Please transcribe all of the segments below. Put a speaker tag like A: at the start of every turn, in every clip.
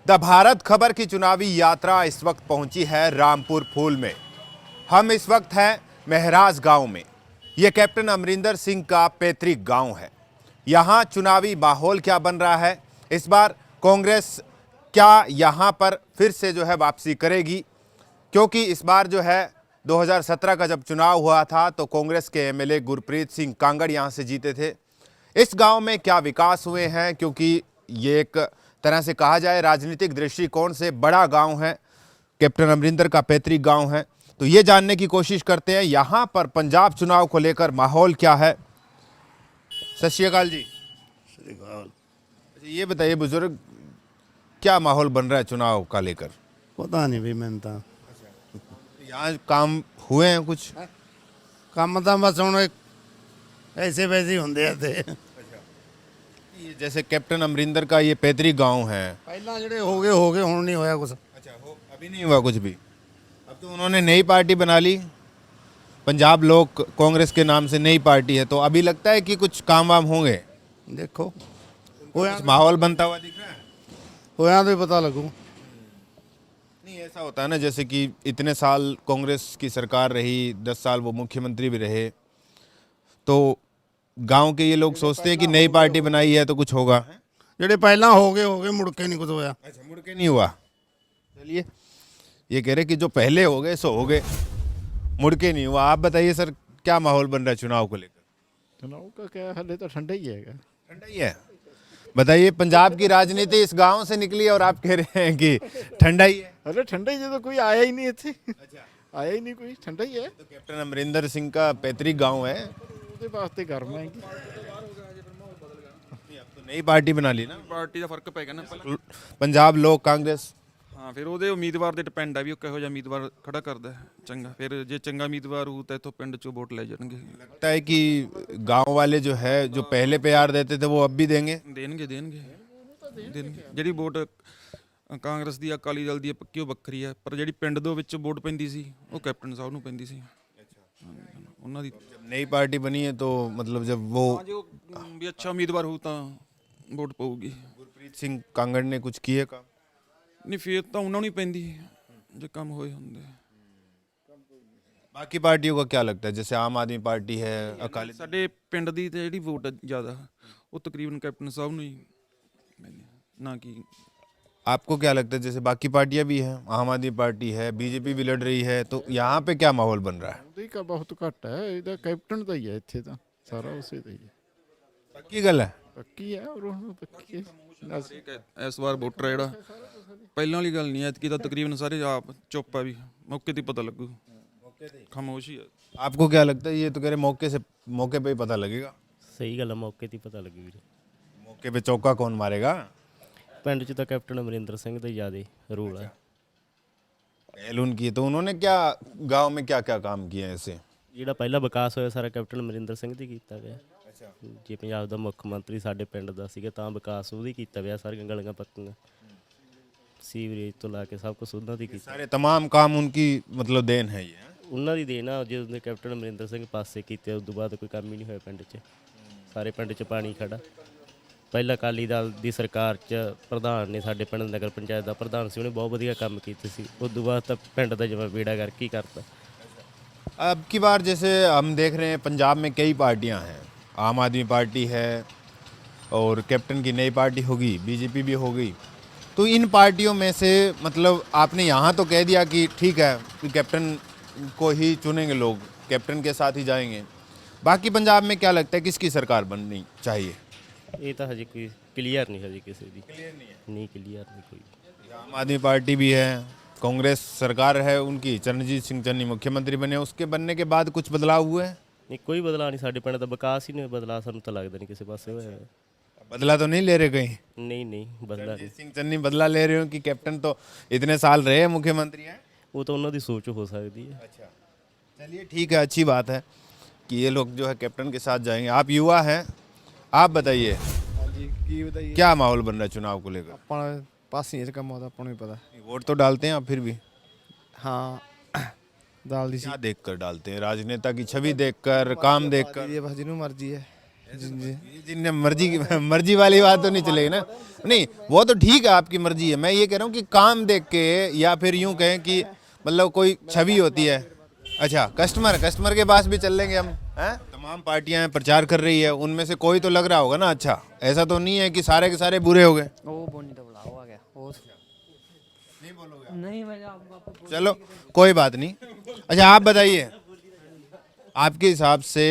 A: The Bharat खबर की चुनावी यात्रा इस वक्त पहुंची है रामपुर फूल में। हम इस वक्त हैं महराज गांव में। यह कैप्टन अमरिंदर सिंह का पैतृक गांव है। यहां चुनावी माहौल क्या बन रहा है, इस बार कांग्रेस क्या यहां पर फिर से जो है वापसी करेगी, क्योंकि इस बार जो है 2017 का जब चुनाव हुआ था तो कांग्रेस के एमएलए गुरप्रीत सिंह कांगड़ यहां से जीते थे। इस गांव में क्या विकास हुए हैं, क्योंकि ये एक तरह से कहा जाए राजनीतिक दृष्टिकोण से बड़ा गांव है, कैप्टन अमरिंदर का पैतृक गांव है। तो ये जानने की कोशिश करते हैं यहां पर पंजाब चुनाव को लेकर माहौल क्या है। सत श्री अकाल जी। ये बताइए बुजुर्ग, क्या माहौल बन रहा है चुनाव का लेकर?
B: पता नहीं भी मैंने तो
A: यहाँ काम हुए हैं कुछ?
B: ਕੰਮ ਤਾਂ ਬਸ ਹੁਣ ऐसे वैसे ही ਹੁੰਦੇ ਆ ਤੇ
A: ये जैसे कैप्टन अमरिंदर का ये पैतृक गांव है।
B: ਪਹਿਲਾਂ ਜਿਹੜੇ ਹੋ ਗਏ ਹੁਣ नहीं होया कुछ।
A: अच्छा, हो अभी नहीं हुआ कुछ भी। अब तो उन्होंने नई पार्टी बना ली, पंजाब लोक कांग्रेस के नाम से नई पार्टी है, तो अभी लगता है कि कुछ काम वाम होंगे,
B: देखो होया
A: कुछ माहौल बनता हुआ दिख रहा है।
B: होया तो ही पता लगू।
A: नहीं, ऐसा होता है ना, जैसे कि इतने साल कांग्रेस की सरकार रही, 10 साल वो मुख्यमंत्री भी रहे, तो गांव के ये लोग सोचते हैं कि नई पार्टी बनाई है तो कुछ होगा।
B: ਜਿਹੜੇ ਪਹਿਲਾਂ हो गए मुड़ के नहीं कुछ होया।
A: अच्छा, मुड़ के नहीं हुआ। चलिए, ये कह रहे कि जो पहले हो गए सो हो गए, मुड़ के नहीं हुआ। आप बताइए सर, क्या माहौल बन रहा है चुनाव को लेकर?
C: चुनाव का क्या हाल है, तो ठंडा ही है।
A: ठंडा ही है। बताइए, पंजाब की राजनीति इस गांव से निकली और आप कह रहे हैं कि ठंडा ही है।
C: अरे ठंडा ही है, तो कोई आया ही नहीं थे।
A: अच्छा,
C: आया ही नहीं कोई, ठंडा ही है।
A: तो कैप्टन अमरिंदर सिंह का पैतृक गांव है,
C: ਉਹਦੇ ਵਾਸਤੇ ਗਰਮ ਹੈ।
A: अब तो नई पार्टी बना ली ना,
D: ਪਾਰਟੀ ਦਾ ਫਰਕ ਪੈ ਗਿਆ ਨਾ ਪਹਿਲਾਂ।
A: पंजाब लोक कांग्रेस।
D: ਹਾਂ, ਫਿਰ ਉਹਦੇ ਉਮੀਦਵਾਰ ਦੇ ਡਿਪੈਂਡ ਆ ਵੀ ਉਹ ਕਿਹੋ ਜਿਹਾ ਉਮੀਦਵਾਰ ਖੜਾ ਕਰਦਾ ਹੈ। ਚੰਗਾ, ਫਿਰ ਜੇ ਚੰਗਾ ਉਮੀਦਵਾਰ ਹੋ ਤਾਂ ਇੱਥੋਂ ਪਿੰਡ ਚੋਂ ਵੋਟ ਲੈ ਜਾਣਗੇ।
A: लगता है कि गांव वाले जो है, जो पहले प्यार देते थे वो अब भी देंगे।
D: ਦੇਣਗੇ ਜਿਹੜੀ ਵੋਟ ਕਾਂਗਰਸ ਦੀ ਅਕਾਲੀ ਦਲ ਦੀ ਆ, ਪੱਕੀ ਉਹ ਵੱਖਰੀ ਹੈ, ਪਰ ਜਿਹੜੀ ਪਿੰਡ ਦੇ ਵਿੱਚ ਵੋਟ ਪੈਂਦੀ ਸੀ ਉਹ ਕੈਪਟਨ ਸਾਹਿਬ ਨੂੰ ਪੈਂਦੀ ਸੀ। ਉਹਨਾਂ ਦੀ
A: जब नई पार्टी बनी है तो मतलब जब वो
D: ਹਾਂ, ਜੇ ਉਹ ਵੀ ਅੱਛਾ ਉਮੀਦਵਾਰ ਹੋ ਤਾਂ ਵੋਟ ਪਊਗੀ।
A: गुरप्रीत सिंह कांगड़ ने कुछ किए काम?
D: ਨਹੀਂ, ਫਿਰ ਤਾਂ ਉਹਨਾਂ ਨੂੰ ਹੀ ਪੈਂਦੀ ਜੇ ਕੰਮ ਹੋਏ ਹੁੰਦੇ।
A: बाकी पार्टियों का क्या लगता है, जैसे आम आदमी पार्टी है, अकाली दल?
D: ਸਾਡੇ ਪਿੰਡ ਦੀ ਤੇ ਜਿਹੜੀ ਵੋਟ ਜ਼ਿਆਦਾ ਉਹ ਤਕਰੀਬਨ ਕੈਪਟਨ ਸਾਹਿਬ ਨੂੰ ਹੀ ਪੈਂਦੀ ਹੈ, ਨਾ ਕਿ
A: आपको क्या लगता है, जैसे बाकी पार्टियां भी हैं, आम आदमी पार्टी है, बीजेपी भी लड़ रही है, तो यहाँ पे क्या माहौल बन रहा है?
C: ਉਹਦੀ ਕਾ ਬਹੁਤ ਘੱਟ ਹੈ, ਇਹਦਾ ਕੈਪਟਨ ਦਾ ਹੀ ਹੈ ਇੱਥੇ ਤਾਂ ਸਾਰਾ ਉਸੇ ਦਾ ਹੀ ਹੈ।
A: पक्की गल है।
C: ਪੱਕੀ ਹੈ ਔਰ ਉਹ ਪੱਕੀ ਹੈ।
D: ਇਸ ਵਾਰ ਵੋਟਰ ਜਿਹੜਾ ਪਹਿਲਾਂ ਵਾਲੀ ਗੱਲ ਨਹੀਂ, ਐਤਕੀ ਤਾਂ ਤਕਰੀਬਨ ਸਾਰੇ ਆਪ ਚੁੱਪ ਆ, ਵੀ ਮੌਕੇ ਤੇ ਪਤਾ ਲੱਗੂ। ਖਾਮੋਸ਼ੀ ਹੈ।
A: आपको क्या लगता है? ये तो कह रहे मौके पे ही पता लगेगा।
E: ਸਹੀ ਗੱਲ ਆ, ਮੌਕੇ ਤੇ ਹੀ ਪਤਾ ਲੱਗੀ ਵੀਰੇ।
A: मौके पे चौका कौन मारेगा?
E: ਪਿੰਡ 'ਚ ਤਾਂ ਕੈਪਟਨ ਅਮਰਿੰਦਰ ਸਿੰਘ ਦਾ ਹੀ ਜ਼ਿਆਦਾ ਰੋਲ ਆ।
A: पहल उनकी, तो उन्होंने क्या गांव में क्या क्या काम किए हैं ऐसे?
E: ਜਿਹੜਾ ਪਹਿਲਾ ਵਿਕਾਸ ਹੋਇਆ ਸਾਰਾ ਕੈਪਟਨ ਅਮਰਿੰਦਰ ਸਿੰਘ ਦੀ ਕੀਤਾ ਗਿਆ। ਜੇ ਪੰਜਾਬ ਦਾ ਮੁੱਖ ਮੰਤਰੀ ਸਾਡੇ ਪਿੰਡ ਦਾ ਸੀਗਾ ਤਾਂ ਵਿਕਾਸ ਉਹਦੀ ਕੀਤਾ ਗਿਆ, ਸਾਰੀਆਂ ਗਲੀਆਂ ਪੱਕੀਆਂ, ਸੀਵਰੇਜ ਤੋਂ ਲਾ ਕੇ ਸਭ ਕੁਝ ਉਹਨਾਂ ਦੀ ਕੀਤਾ।
A: सारे तमाम काम उनकी मतलब देन है ये।
E: ਉਹਨਾਂ ਦੀ ਦੇਣ ਆ। ਜਦੋਂ ਦੇ ਕੈਪਟਨ ਅਮਰਿੰਦਰ ਸਿੰਘ ਪਾਸੇ ਕੀਤੇ ਉਸ ਤੋਂ ਬਾਅਦ ਕੋਈ ਕੰਮ ਹੀ ਨਹੀਂ ਹੋਇਆ ਪਿੰਡ 'ਚ। ਸਾਰੇ ਪਿੰਡ 'ਚ ਪਾਣੀ ਖੜਾ। ਪਹਿਲਾਂ ਅਕਾਲੀ ਦਲ ਦੀ ਸਰਕਾਰ 'ਚ ਪ੍ਰਧਾਨ ਨੇ, ਸਾਡੇ ਪਿੰਡ ਨਗਰ ਪੰਚਾਇਤ ਦਾ ਪ੍ਰਧਾਨ ਸੀ, ਉਹਨੇ ਬਹੁਤ ਵਧੀਆ ਕੰਮ ਕੀਤੇ ਸੀ। ਉਸ ਤੋਂ ਬਾਅਦ ਤਾਂ ਪਿੰਡ ਦਾ ਜਿਵੇਂ ਬੇੜਾ ਕਰਕੇ ਹੀ ਕਰਤਾ।
A: अब की बार जैसे हम देख रहे हैं पंजाब में कई पार्टियां हैं, आम आदमी पार्टी है और कैप्टन की नई पार्टी होगी, बीजेपी भी हो गई, तो इन पार्टियों में से मतलब आपने यहाँ तो कह दिया कि ठीक है कि कैप्टन को ही चुनेंगे लोग, कैप्टन के साथ ही जाएंगे, बाकी पंजाब में क्या लगता है किसकी सरकार बननी चाहिए?
E: ਇਹ ਤਾਂ ਹਜੇ ਕੋਈ ਕਲੀਅਰ ਨਹੀਂ, ਹਜੇ ਕਿਸੇ ਦੀ ਨਹੀਂ ਕਲੀਅਰ ਨਹੀਂ ਕੋਈ।
A: आम आदमी पार्टी भी है, कांग्रेस सरकार है उनकी, चरणजीत सिंह चन्नी मुख्यमंत्री बने, उसके बनने के बाद कुछ बदलाव हुए हैं?
E: ਨਹੀਂ ਕੋਈ ਬਦਲਾਅ ਨਹੀਂ, ਸਾਡੇ ਪਿੰਡ ਦਾ ਵਿਕਾਸ ਹੀ ਨਹੀਂ ਬਦਲਾਅ, ਸਾਨੂੰ ਤਾਂ ਲੱਗਦਾ ਨਹੀਂ ਕਿਸੇ ਪਾਸੇ ਹੋਇਆ ਹੈ।
A: बदला तो नहीं ले रहे कहीं?
E: ਨਹੀਂ ਨਹੀਂ ਬਦਲਾ ਨਹੀਂ।
A: चरणजीत सिंह चन्नी बदला ले रहे हो कि कैप्टन तो इतने साल रहे मुख्यमंत्री हैं?
E: ਉਹ ਤਾਂ ਉਹਨਾਂ ਦੀ ਸੋਚ ਹੋ ਸਕਦੀ ਹੈ।
A: अच्छा, चलिए ठीक है, अच्छी बात है कि ये लोग जो है कैप्टन के साथ जाएंगे। आप युवा हैं, आप बताइए
F: जी की बताइए।
A: क्या माहौल बन रहा है चुनाव को लेकर?
F: ਆਪਾਂ ਪਾਸੀਆਂ 'ਚ ਕੰਮ ਆਉਂਦਾ, ਆਪਾਂ ਨੂੰ ਵੀ ਪਤਾ।
A: वोट तो डालते हैं आप फिर भी?
F: ਹਾਂ ਦਾਲ ਦੀ ਸੀ
A: क्या देखकर डालते हैं? राजनेता की छवि देखकर, काम देखकर?
F: ਇਹ ਬਸ ਜਿਹਨੂੰ ਮਰਜ਼ੀ ਹੈ।
A: जिनने मर्जी वाली बात तो नहीं चलेगी ना। नहीं, वो तो ठीक है, आपकी मर्जी है। मैं ये कह रहा हूँ कि काम देख के, या फिर यूं कहें कि मतलब कोई छवि होती है। अच्छा, कस्टमर के पास भी चल लेंगे हम, हैं? तमाम पार्टियां प्रचार कर रही है, उनमें से कोई तो लग रहा होगा ना अच्छा। ऐसा तो नहीं है कि सारे के सारे बुरे हो गए।
G: वो बोनी तो बुलाओ आ गया वो
A: नहीं बोलोगे?
G: नहीं मैं आपको
A: चलो कोई बात नहीं। अच्छा, आप बताइए, आपके हिसाब से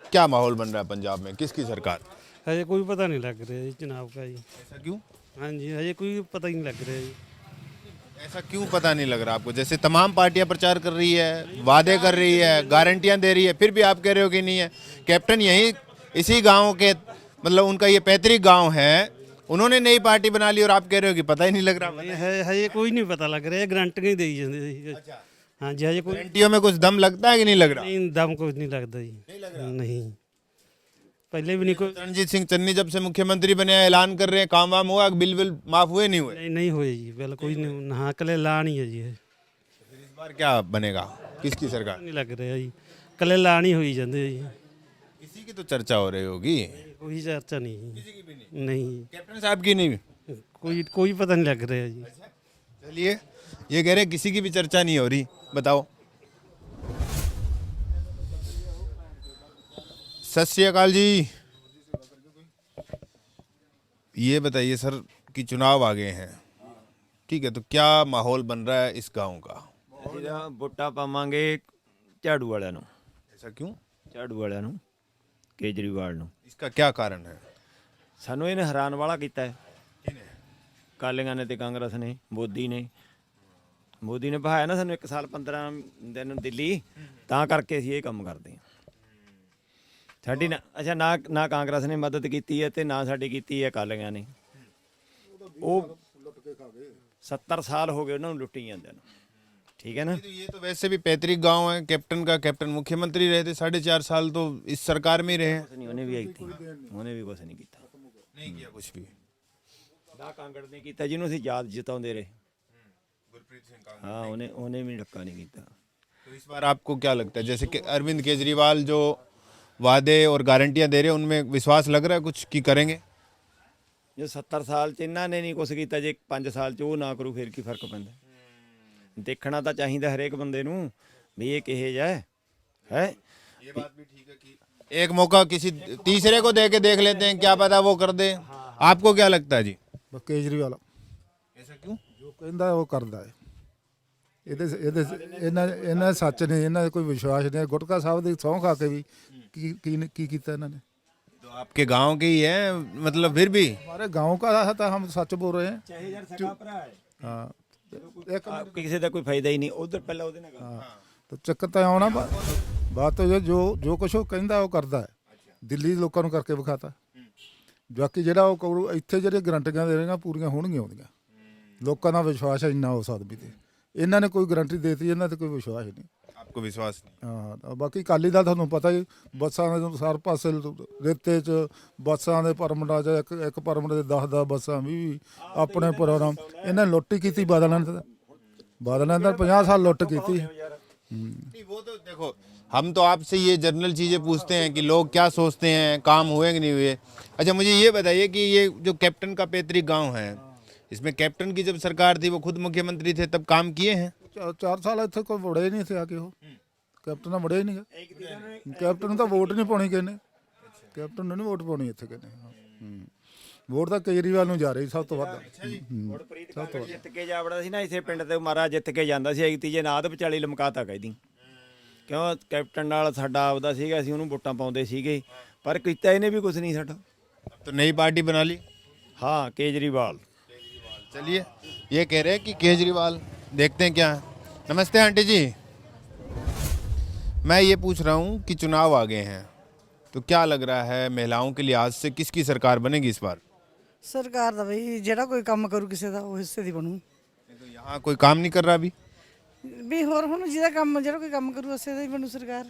A: क्या माहौल बन रहा है पंजाब में, किसकी सरकार?
H: हजे कोई पता नहीं लग रहा जी जनाब का जी।
A: ऐसा क्यों?
H: हाँ जी, हजे कोई पता ही नहीं लग रहा जी।
A: ऐसा क्यों पता नहीं लग रहा आपको? जैसे तमाम पार्टियां प्रचार कर रही है, वादे कर रही है, गारंटियां दे रही है, फिर भी आप कह रहे हो कि नहीं है। कैप्टन यही इसी गांव के, मतलब उनका ये पैतृक गांव है, उन्होंने नई पार्टी बना ली और आप कह रहे हो कि पता ही नहीं लग रहा।
H: हजे कोई नहीं पता लग रहा, गारंटी दी जाती जी। हाँ जी, हजे कोई
A: गारंटियों में कुछ दम लगता है कि नहीं लग रहा?
H: नहीं, दम कुछ नहीं लगता जी। नहीं, पहले भी नहीं कोई।
A: रणजीत सिंह चन्नी जब से मुख्यमंत्री बने हैं, ऐलान कर रहे हैं, काम वाम हुआ, बिल माफ हुए नहीं हुए?
H: नहीं हुए जी, बिल कोई नहीं। हाँ, कले ला नहीं है जी।
A: इस बार क्या बनेगा, किसकी सरकार?
H: नहीं लग रहा जी, कले ला नहीं हुई जाते जी।
A: किसी की तो चर्चा हो रही होगी।
H: कोई चर्चा नहीं। नहीं,
A: कैप्टन साहब की नहीं?
H: कोई पता नहीं लग रहा जी।
A: चलिए, ये कह रहे किसी की भी चर्चा नहीं हो रही। बताओ। सत श्री अकाल जी। ये बताइए सर कि चुनाव आ गए हैं, ठीक है, तो क्या माहौल बन रहा है इस गांव का?
I: ਵੋਟਾਂ ਪਾਵਾਂਗੇ ਝਾੜੂ ਵਾਲਿਆਂ ਨੂੰ।
A: ऐसा क्यों?
I: ਝਾੜੂ ਵਾਲਿਆਂ ਨੂੰ, ਕੇਜਰੀਵਾਲ ਨੂੰ।
A: इसका क्या कारण है?
I: ਸਾਨੂੰ ਇਹਨੇ ਹੈਰਾਨ ਵਾਲਾ ਕੀਤਾ ਹੈ। ਕਾਲੀਆਂ ਨੇ ਤੇ ਕਾਂਗਰਸ ਨੇ, ਮੋਦੀ ਨੇ ਬਹਾਇਆ ਨਾ ਸਾਨੂੰ 1 ਸਾਲ 15 ਦਿਨ ਦਿੱਲੀ, ਤਾਂ ਕਰਕੇ ਅਸੀਂ ਇਹ ਕੰਮ ਕਰਦੇ ਹਾਂ। ਸਾਡੀ ਨਾ ਕਾਂਗਰਸ ਨੇ ਮਦਦ ਕੀਤੀ ਹੈ ਤੇ ਨਾ ਸਾਡੀ ਕੀਤੀ ਹੈ ਕਾਲੀਆਂ ਨੇ। ਉਹ 70 ਸਾਲ ਹੋ ਗਏ ਉਹਨਾਂ ਨੂੰ ਲੁੱਟੀ ਜਾਂਦੇ ਨੂੰ, ठीक है ना।
A: तो ये तो वैसे भी पैतृक गांव है, कैप्टन मुख्यमंत्री रहे थे 4.5 साल, तो इस सरकार में ही रहे हैं।
I: उन्हें भी आई थी, उन्हें भी कुछ नहीं किया,
A: नहीं किया कुछ भी।
I: ਨਾ ਕਾਂਗੜ ਨੇ ਕੀਤਾ ਜਿਹਨੂੰ ਅਸੀਂ ਯਾਦ ਜਿਤਾਉਂਦੇ ਰਹੇ। हाँ, उन्हें भी धक्का नहीं किया।
A: तो इस बार आपको क्या लगता है, जैसे कि अरविंद केजरीवाल जो वादे और गारंटियां दे रहे हैं, उनमें विश्वास लग रहा है कुछ की करेंगे?
I: जो 70 साल च इन्होंने नहीं कुछ किया, जे 5 साल च वो ना करू फिर की फर्क पैंदा। देखना तो चाहिए हरेक बंदे नूं भी ये किहे जा है।
A: ये बात भी ठीक है कि एक मौका किसी तीसरे को दे के देख लेते हैं, क्या पता वो कर दे। आपको क्या लगता है जी?
B: ਕੇਜਰੀਵਾਲ
A: ऐसा क्यों?
B: ਜੋ ਕਹਿੰਦਾ ਉਹ ਕਰਦਾ ਹੈ। ਇਹਨਾਂ ਸੱਚ ਨੇ, ਇਹਨਾਂ ਦਾ ਕੋਈ ਵਿਸ਼ਵਾਸ ਨਹੀਂ। ਗੁਟਕਾ ਸਾਹਿਬ ਦੀ ਸਹੁੰ ਖਾ ਕੇ ਵੀ ਕੀ ਕੀਤਾ ਇਹਨਾਂ ने।
A: तो आपके गांव के ही है, मतलब फिर भी
B: हमारे गांव का है तो हम सच बोल रहे हैं। हाँ, एक
I: किसी का कोई फायदा ही नहीं उधर पहले ਉਹਦੇ ਨਾਲ ਗੱਲ।
B: तो ਚੱਕਰ ਤਾਂ ਆਉਣਾ ਬਾਤ तो ਜੋ ਕੁਛ ਉਹ ਕਹਿੰਦਾ ਉਹ ਕਰਦਾ ਹੈ। ਦਿੱਲੀ ਦੇ ਲੋਕਾਂ ਨੂੰ ਕਰਕੇ ਵਿਖਾਤਾ। ਬਾਕੀ ਜਿਹੜਾ ਉਹ ਕਰੂ ਇੱਥੇ ਜਿਹੜੇ ਗਰੰਟੀਆਂ ਦੇ ਰਹੀਆਂ ਪੂਰੀਆਂ ਹੋਣਗੀਆਂ ਉਹਦੀਆਂ। ਲੋਕਾਂ ਦਾ ਵਿਸ਼ਵਾਸ ਹੈ ਇੰਨਾ ਉਸ ਆਦਮੀ ਤੇ। ਇਹਨਾਂ ਨੇ ਕੋਈ ਗਰੰਟੀ ਦੇਤੀ, ਇਹਨਾਂ ਤੇ ਕੋਈ ਵਿਸ਼ਵਾਸ ਨਹੀਂ।
A: आपको विश्वास नहीं?
B: ਹਾਂ, ਬਾਕੀ ਅਕਾਲੀ ਦਲ ਤੁਹਾਨੂੰ ਪਤਾ ਹੀ, ਬੱਸਾਂ ਦੇ ਸਾਰ ਪਾਸੇ ਰੇਤੇ 'ਚ ਬੱਸਾਂ ਦੇ ਪਰਮਿਟਾਂ 'ਚ ਇੱਕ ਪਰਮਿਟ ਦੇ 10 ਬੱਸਾਂ 20 ਆਪਣੇ ਪ੍ਰੋਗਰਾਮ ਇਹਨਾਂ ਲੁੱਟ ਹੀ ਕੀਤੀ। ਬਾਦਲਾਂ ਨੇ 50 ਸਾਲ ਲੁੱਟ ਕੀਤੀ।
A: नहीं, वो तो देखो, हम तो आपसे ये जनरल चीज़ें पूछते हैं कि लोग क्या सोचते हैं, काम हुए कि नहीं हुए। अच्छा, मुझे ये बताइए कि ये जो कैप्टन का पैतृक गांव है, इसमें कैप्टन की जब सरकार थी, वो खुद मुख्यमंत्री थे, तब काम किए हैं?
B: 4 ਸਾਲ ਇੱਥੇ ਕੋਈ ਵੜੇ ਹੀ ਨਹੀਂ ਇੱਥੇ ਆ ਕੇ। ਉਹ ਕੈਪਟਨ ਨਾਲ ਵੜਿਆ ਹੀ ਨਹੀਂ ਗਾ। ਕੈਪਟਨ ਨੂੰ ਤਾਂ ਵੋਟ ਨਹੀਂ ਪਾਉਣੀ ਕਿਸੇ ਨੇ। ਕੈਪਟਨ ਨੂੰ ਨਹੀਂ ਵੋਟ ਪਾਉਣੀ ਇੱਥੇ ਕਿਸੇ ਨੇ। ਵੋਟ ਤਾਂ ਕੇਜਰੀਵਾਲ ਨੂੰ ਜਾ ਰਹੀ ਸਭ ਤੋਂ ਵੱਧ।
I: ਗੁਰਪ੍ਰੀਤ ਕਾਂਗੜ ਜਿੱਤ ਕੇ ਜਾਵੜਾ ਸੀ ਨਾ ਇਸੇ ਪਿੰਡ ਤੇ, ਮਾਰਾ ਜਿੱਤ ਕੇ ਜਾਂਦਾ ਸੀ। ਇੱਕ ਤੀਜੇ ਨਾਦ ਵਿਚਾਲੀ ਲਮਕਾਤਾ ਕਹਿਦੀ, ਕਿਉਂ ਕੈਪਟਨ ਨਾਲ ਸਾਡਾ ਆਪਦਾ ਸੀਗਾ, ਅਸੀਂ ਉਹਨੂੰ ਵੋਟਾਂ ਪਾਉਂਦੇ ਸੀਗੇ, ਪਰ ਕੀਤਾ ਇਹਨੇ ਵੀ ਕੁਝ ਨਹੀਂ ਸਾਡਾ।
A: तो नई पार्टी बना ली?
I: हाँ, केजरीवाल।
A: चलिए, ये कह रहे हैं कि केजरीवाल, देखते हैं क्या है। नमस्ते आंटी जी, मैं ये पूछ रहा हूँ कि चुनाव आ गए हैं, तो क्या लग रहा है महिलाओं के लिहाज से किसकी सरकार बनेगी इस बार?
J: ਸਰਕਾਰ ਦਾ ਬਈ ਜਿਹੜਾ ਕੋਈ ਕੰਮ ਕਰੂ ਕਿਸੇ ਦਾ ਉਹ ਹਿੱਸੇ ਦੀ ਬਣੂ।
A: तो यहाँ कोई काम नहीं कर रहा अभी?
J: ਵੀ ਹੋਰ ਹੁਣ ਜਿਹੜਾ ਕੋਈ ਕੰਮ ਕਰੂ ਉਸੇ ਦਾ ਹੀ ਬਣੂ ਸਰਕਾਰ।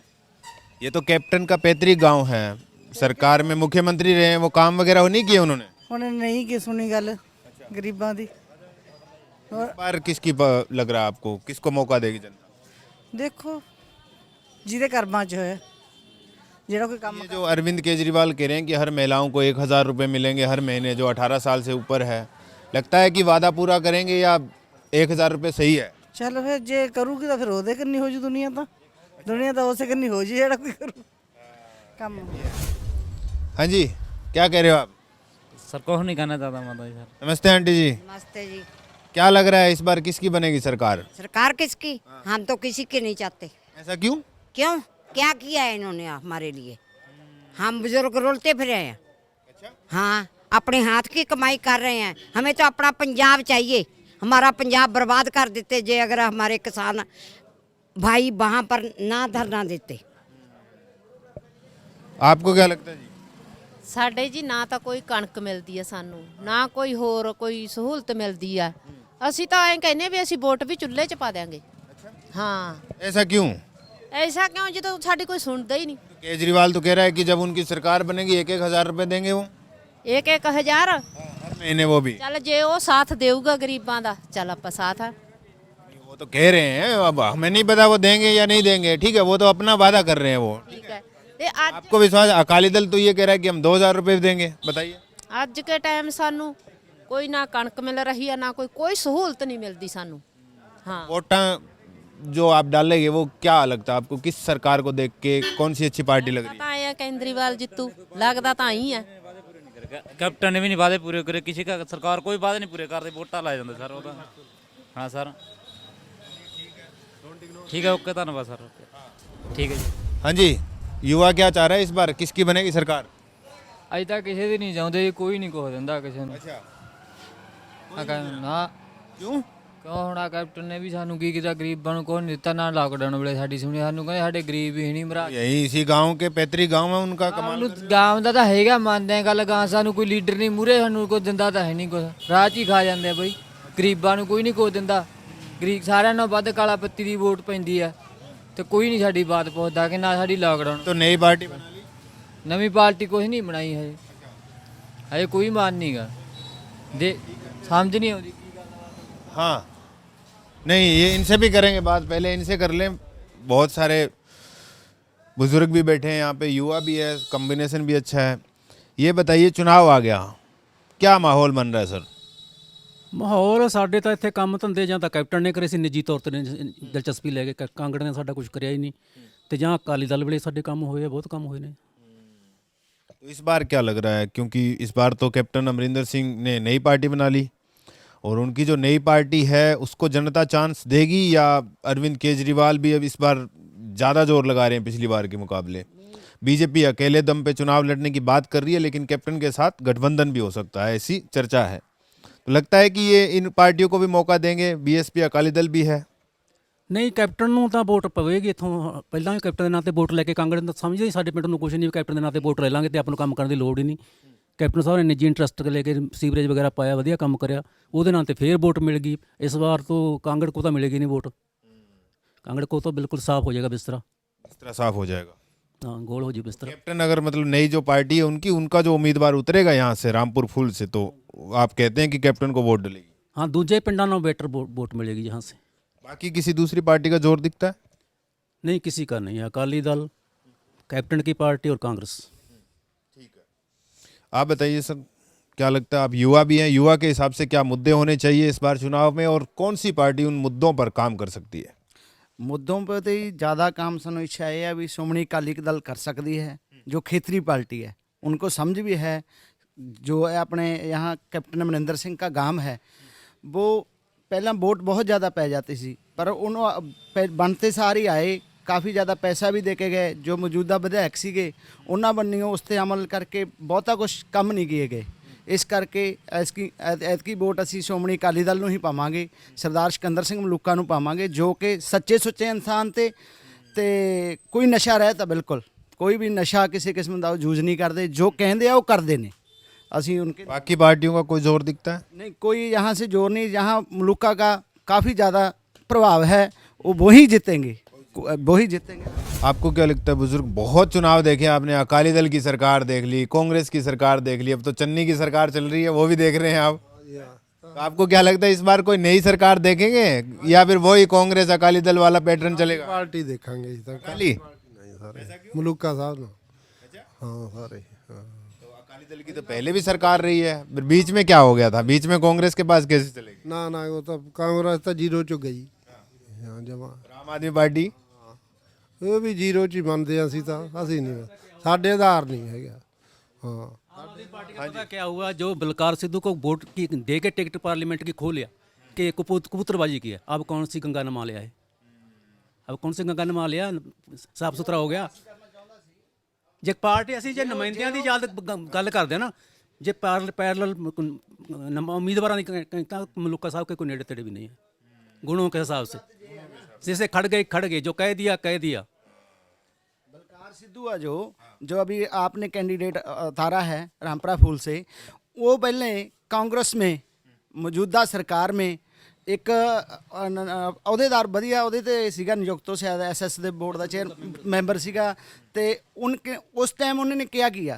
A: ये तो कैप्टन का पैतृक गांव है, सरकार में मुख्यमंत्री रहे हैं, वो काम वगैरह नहीं किए उन्होंने?
J: ਹੁਣ ਨਹੀਂ ਕਿ ਸੁਣੀ ਗੱਲ ਗਰੀਬਾਂ ਦੀ।
A: इस बार किसकी लग रहा है आपको, किसको मौका देगी जनता?
J: ਦੇਖੋ ਜਿਹਦੇ ਕਰਮਾਂ 'ਚ ਹੋਇਆ ਜਿਹੜਾ ਕੋਈ ਕੰਮ
A: ये जो अरविंद केजरीवाल कह रहे हैं कि हर महिलाओं को 1,000 रुपये मिलेंगे हर महीने जो 18 साल से ऊपर है, लगता है कि वादा पूरा करेंगे या 1,000 रुपये सही है?
J: ਚੱਲ ਫਿਰ ਜੇ ਕਰੂਗੀ ਤਾਂ ਫਿਰ ਉਹਦੇ ਕੰਨੀ ਹੋ ਜੂ ਦੁਨੀਆ ਤਾਂ ਉਸੇ ਕੰਨੀ ਹੋ ਜੂ ਜਿਹੜਾ ਕੋਈ ਕਰੂ ਕੰਮ।
A: हाँ जी, क्या कह रहे हो आप?
H: सर कुछ नहीं कहना चाहता मैं तो सर।
A: नमस्ते आंटी जी,
K: नमस्ते जी।
A: क्या लग रहा है इस बार किसकी बनेगी सरकार?
K: सरकार किसकी? हम तो किसी की नहीं चाहते।
A: ऐसा क्यों?
K: क्यों? क्या किया है इन्होंने हमारे लिए? हम बुजुर्ग रोलते फिरे हैं। हाँ, अपने हाथ की कमाई कर रहे हैं। हमें तो अपना पंजाब चाहिए। हमारा पंजाब बर्बाद कर देते जे अगर हमारे किसान भाई वहाँ पर ना धरना देते।
A: आपको क्या लगता है जी?
L: ਸਾਡੇ ਜੀ ਨਾ ਤਾਂ ਕੋਈ ਕਣਕ ਮਿਲਦੀ ਆ ਸਾਨੂੰ, ਨਾ ਕੋਈ ਹੋਰ ਕੋਈ ਸਹੂਲਤ ਮਿਲਦੀ ਆ। ਅਸੀਂ ਤਾਂ ਐਂ ਕਹਿੰਨੇ ਵੀ ਅਸੀਂ ਵੋਟ ਵੀ ਚੁੱਲ੍ਹੇ 'ਚ ਪਾ ਦਿਆਂਗੇ। ਹਾਂ,
A: ऐसा क्यों?
L: ਐਸਾ ਕਿਉਂ ਜਦੋਂ ਸਾਡੀ ਕੋਈ ਸੁਣਦਾ ਹੀ ਨਹੀਂ।
A: केजरीवाल तो कह रहा है कि जब उनकी सरकार बनेगी 1,000 रुपये देंगे वो
L: ਇੱਕ 1000
A: हर महीने, वो भी।
L: ਚੱਲ ਜੇ ਉਹ ਸਾਥ ਦੇਊਗਾ ਗਰੀਬਾਂ ਦਾ ਚੱਲ ਆਪਾਂ ਸਾਥ ਆ।
A: वो तो कह रहे हैं, अब हमें नहीं पता वो देंगे या नहीं देंगे, ठीक है, वो तो अपना वादा कर रहे हैं वो।
L: ਠੀਕ ਹੈ ਤੇ ਅੱਜ
A: आपको विश्वास? अकाली दल तो ये कह रहा है कि हम 2,000 रुपये देंगे, बताइए।
L: ਅੱਜ ਕੇ ਟਾਈਮ ਸਾਨੂੰ ਕੋਈ ਨਾ ਕਣਕ ਮਿਲ ਰਹੀ ਆ ਨਾ ਕੋਈ ਸਹੂਲਤ ਨਹੀਂ ਮਿਲਦੀ ਸਾਨੂੰ। ਹਾਂ,
A: वोटा जो आप डालेंगे वो क्या लगता है आपको, किस सरकार को देख के कौन सी अच्छी पार्टी लग रही है?
L: ਤਾਂ ਇਹ ਕੇਂਦਰੀਵਾਲ ਜਿੱਤੂ ਲੱਗਦਾ ਤਾਂ ਹੀ ਆ।
H: कैप्टन ने भी नहीं वादे पूरे करे, किसी का सरकार कोई वादे नहीं पूरे करते, वोटा ला जाते सर। हाँ सर, ठीक है, ओके, धन्यवाद सर, ठीक है जी।
A: हाँ जी, युवा क्या चाह रहा है इस बार, किसकी बनेगी सरकार?
G: ਅਜੇ ਤਾਂ ਕਿਸੇ ਦੀ ਨਹੀਂ ਚਾਹੁੰਦੇ ਜੀ, ਕੋਈ ਨਹੀਂ ਕੁਛ ਦਿੰਦਾ ਕਿਸੇ ਨੂੰ। ਨਾ
A: क्यों?
G: ਕਿਉਂ ਹੁਣ ਆ ਕੈਪਟਨ ਨੇ ਵੀ ਸਾਨੂੰ ਕੀ ਕੀਤਾ, ਗਰੀਬਾਂ ਨੂੰ ਕੁਛ ਨਹੀਂ ਦਿੱਤਾ। ਨਾ ਲਾਕਡਾਊਨ ਵੇਲੇ ਸਾਡੀ ਸੁਣੀ, ਸਾਨੂੰ ਕਹਿੰਦੇ ਸਾਡੇ ਗਰੀਬ ਹੀ ਨਹੀਂ ਮਰਾ।
A: यही इसी गांव के पैतृक गांव में उनका कमाल।
G: ਸਾਨੂੰ ਗਾਂਵ ਦਾ ਤਾਂ ਹੈਗਾ, ਮੰਨਦੇ ਆ ਗੱਲ। ਗਾਂ ਸਾਨੂੰ ਕੋਈ ਲੀਡਰ ਨਹੀਂ ਮੂਰੇ, ਸਾਨੂੰ ਕੋਈ ਦਿੰਦਾ ਤਾਂ ਹੈ ਨਹੀਂ ਕੁਛ, ਰਾਹ 'ਚ ਹੀ ਖਾ ਜਾਂਦੇ ਆ ਬਈ। ਗਰੀਬਾਂ ਨੂੰ ਕੋਈ ਨਹੀਂ ਕੁਛ ਦਿੰਦਾ। ਗਰੀਬ ਸਾਰਿਆਂ ਨਾਲੋਂ ਵੱਧ ਕਾਲਾ ਪੱਤੀ ਦੀ ਵੋਟ ਪੈਂਦੀ ਆ ਤੇ ਕੋਈ ਨਹੀਂ ਸਾਡੀ ਬਾਤ ਪੁੱਛਦਾ ਕਿ ਨਾ ਸਾਡੀ ਲਾਕਡਾਊਨ।
A: तो नई पार्टी बना ली?
G: ਨਵੀਂ ਪਾਰਟੀ ਕੁਛ ਨਹੀਂ ਬਣਾਈ ਹਜੇ ਕੋਈ ਮਾਨ ਨਹੀਂਗਾ ਦੇ, ਸਮਝ ਨਹੀਂ ਆਉਂਦੀ।
A: हाँ, नहीं, ये इनसे भी करेंगे बात, पहले इनसे कर लें। बहुत सारे बुजुर्ग भी बैठे हैं यहाँ पे, युवा भी है, कॉम्बिनेशन भी अच्छा है। ये बताइए, चुनाव आ गया, क्या माहौल बन रहा है सर?
H: ਮਾਹੌਲ ਸਾਡੇ ਤਾਂ ਇੱਥੇ ਕੰਮ ਧੰਦੇ ਜਾਂ ਤਾਂ ਕੈਪਟਨ ਨੇ ਕਰੇ ਸੀ, ਨਿੱਜੀ ਤੌਰ ਤੇ ਦਿਲਚਸਪੀ ਲੈ ਕੇ। ਕਾਂਗੜ ਨੇ ਸਾਡਾ ਕੁਝ ਕਰਿਆ ਹੀ ਨਹੀਂ, ਤੇ ਜਾਂ ਅਕਾਲੀ ਦਲ ਵੇਲੇ ਸਾਡੇ ਕੰਮ ਹੋਏ ਆ, ਬਹੁਤ ਕੰਮ ਹੋਏ ਨੇ।
A: तो इस बार क्या लग रहा है, क्योंकि इस बार तो कैप्टन अमरिंदर सिंह ने नई पार्टी बना ली, और उनकी जो नई पार्टी है उसको जनता चांस देगी, या अरविंद केजरीवाल भी अब इस बार ज़्यादा जोर लगा रहे हैं पिछली बार के मुकाबले? बीजेपी अकेले दम पे चुनाव लड़ने की बात कर रही है, लेकिन कैप्टन के साथ गठबंधन भी हो सकता है, ऐसी चर्चा है। तो लगता है कि ये इन पार्टियों को भी मौका देंगे, बीएसपी अकाली दल भी है।
H: ਨਹੀਂ, ਕੈਪਟਨ ਨੂੰ ਤਾਂ ਵੋਟ ਪਵੇਗੀ ਇੱਥੋਂ। ਪਹਿਲਾਂ ਵੀ ਕੈਪਟਨ ਦੇ ਨਾਂ ਤੇ ਵੋਟ ਲੈ ਕੇ ਕਾਂਗੜ ਨੂੰ ਸਮਝਦੇ ਹੀ ਸਾਡੇ ਪਿੰਡ ਨੂੰ ਕੁਛ ਨਹੀਂ, ਕੈਪਟਨ ਦੇ ਨਾਂ ਤੇ ਵੋਟ ਲੈ ਲਾਂਗੇ ਤੇ ਆਪਾਂ ਨੂੰ ਕੰਮ ਕਰਨ ਦੀ ਲੋੜ ਹੀ ਨਹੀਂ। ਕੈਪਟਨ ਸਾਹਿਬ ਨੇ ਨਿੱਜੀ ਇੰਟਰਸਟ ਲੈ ਕੇ ਸੀਵਰੇਜ ਵਗੈਰਾ ਪਾਇਆ, ਵਧੀਆ ਕੰਮ ਕਰਿਆ, ਉਹਦੇ ਨਾਂ ਤੇ ਫੇਰ ਵੋਟ ਮਿਲ ਗਈ। ਇਸ ਵਾਰ ਤੋਂ ਕਾਂਗੜ ਕੋ ਤਾਂ ਮਿਲੇਗੀ ਨਹੀਂ ਵੋਟ, ਕਾਂਗੜ ਕੋ ਤਾਂ ਬਿਲकुल साफ हो जाएगा बिस्तरा,
A: बिस्तरा साफ हो जाएगा।
H: हाँ, गोल हो जाए बिस्तरा।
A: कैप्टन अगर मतलब नई जो पार्टी है उनका जो उम्मीदवार उतरेगा यहाँ से रामपुर फूल से, तो आप कहते हैं कि कैप्टन को वोट डलेगी?
H: हाँ, दूसरे पिंडा नालों बेटर वोट मिलेगी यहाँ से।
A: बाकी किसी दूसरी पार्टी का जोर दिखता है?
H: नहीं, किसी का नहीं है। अकाली दल, कैप्टन की पार्टी और कांग्रेस।
A: आप बताइए सर, क्या लगता है, आप युवा भी हैं, युवा के हिसाब से क्या मुद्दे होने चाहिए इस बार चुनाव में, और कौन सी पार्टी उन मुद्दों पर काम कर सकती है?
F: ਮੁੱਦੋਂ 'ਤੇ ਹੀ ਜ਼ਿਆਦਾ ਕੰਮ ਸਾਨੂੰ ਇੱਛਾ ਇਹ ਹੈ ਵੀ ਸ਼੍ਰੋਮਣੀ ਅਕਾਲੀ ਦਲ ਕਰ ਸਕਦੀ ਹੈ, जो खेतरी पार्टी है उनको समझ भी है। जो है अपने यहाँ कैप्टन अमरिंदर सिंह का गांव है, वो पहला वोट बहुत ज़्यादा पै जाती सी, पर उन्होंने बनते सार ही आए, काफ़ी ज़्यादा पैसा भी दे के गए। जो मौजूदा विधायक सीगे उन्होंने बनियों उस पर अमल करके बहुता कुछ कम नहीं किए गए। इस करके ਐਤਕੀ ਵੋਟ ਅਸੀਂ ਸ਼੍ਰੋਮਣੀ ਅਕਾਲੀ ਦਲ ਨੂੰ ਹੀ ਪਾਵਾਂਗੇ, ਸਰਦਾਰ ਸਿਕੰਦਰ ਸਿੰਘ ਮਲੂਕਾ ਨੂੰ ਪਾਵਾਂਗੇ, ਜੋ ਕਿ ਸੱਚੇ ਸੁੱਚੇ ਇਨਸਾਨ ਤੇ ਕੋਈ ਨਸ਼ਾ ਰਹਿਤ ਹੈ, ਬਿਲਕੁਲ ਕੋਈ ਵੀ ਨਸ਼ਾ ਕਿਸੇ ਕਿਸਮ ਦਾ ਯੂਜ਼ ਨਹੀਂ ਕਰਦੇ, ਜੋ ਕਹਿੰਦੇ ਆ ਉਹ ਕਰਦੇ ਨੇ। ਅਸੀਂ उनके
A: बाकी पार्टियों का कोई जोर दिखता है?
F: नहीं, कोई यहाँ से जोर नहीं। यहाँ मलूका का काफ़ी ज़्यादा प्रभाव है, वो वही जीतेंगे, वही जीतेंगे।
A: आपको क्या लगता है बुजुर्ग, बहुत चुनाव देखे आपने, अकाली दल की सरकार देख ली, कांग्रेस की सरकार देख ली, अब तो चन्नी की सरकार चल रही है, वो भी देख रहे हैं आप, तो आपको क्या लगता है इस बार कोई नई सरकार देखेंगे, या फिर वही कांग्रेस अकाली दल वाला पैटर्न चलेगा?
B: पार्टी देखेंगे
A: अकाली
B: मलूका साहब
M: हाँ सारे हाँ।
A: तो अकाली दल की तो पहले भी सरकार रही है, फिर बीच में क्या हो गया था? बीच में कांग्रेस के पास कैसे चलेगी?
M: ना ना वो तो कांग्रेस तो जीरो च गई हाँ जमा
A: आम आदमी पार्टी
M: ਉਹ ਵੀ ਜ਼ੀਰੋ 'ਚ ਹੀ ਮੰਨਦੇ ਹਾਂ ਅਸੀਂ ਨਹੀਂ ਸਾਡੇ ਆਧਾਰ ਨਹੀਂ ਹੈਗਾ हाँ
H: पता क्या हुआ, जो बलकार सिद्धू को वोट की दे के टिकट पार्लियामेंट की खो लिया कि कबूतरबाजी की है। अब कौन सी गंगा नमा लिया है? अब कौन सी गंगा नमा लिया? साफ सुथरा हो गया। जे पार्टी ਅਸੀਂ ਜੇ ਨੁਮਾਇੰਦਿਆਂ ਦੀ ਗੱਲ ਕਰਦੇ ਆ ਨਾ, ਜੇ पैरेलल उम्मीदवार ਤਾਂ मलूका साहब के कोई नेड़े तेड़े भी नहीं है गुणों के हिसाब से। जैसे खड़ गए जो कह दिया
F: बलकार सिद्धू है जो अभी आपने कैंडिडेट उतारा है रामपुरा फूल से, वो पहले कांग्रेस में मौजूदा सरकार में एक अहुदेदार वधिया ਉਹਦੇ ਤੇ ਸੀਗਾ ਨਿਯੁਕਤ ਉਹ शायद SS ਦੇ बोर्ड ਦਾ चेयर मैंबर ਸੀਗਾ ਤੇ उनके उस टाइम उन्होंने क्या किया,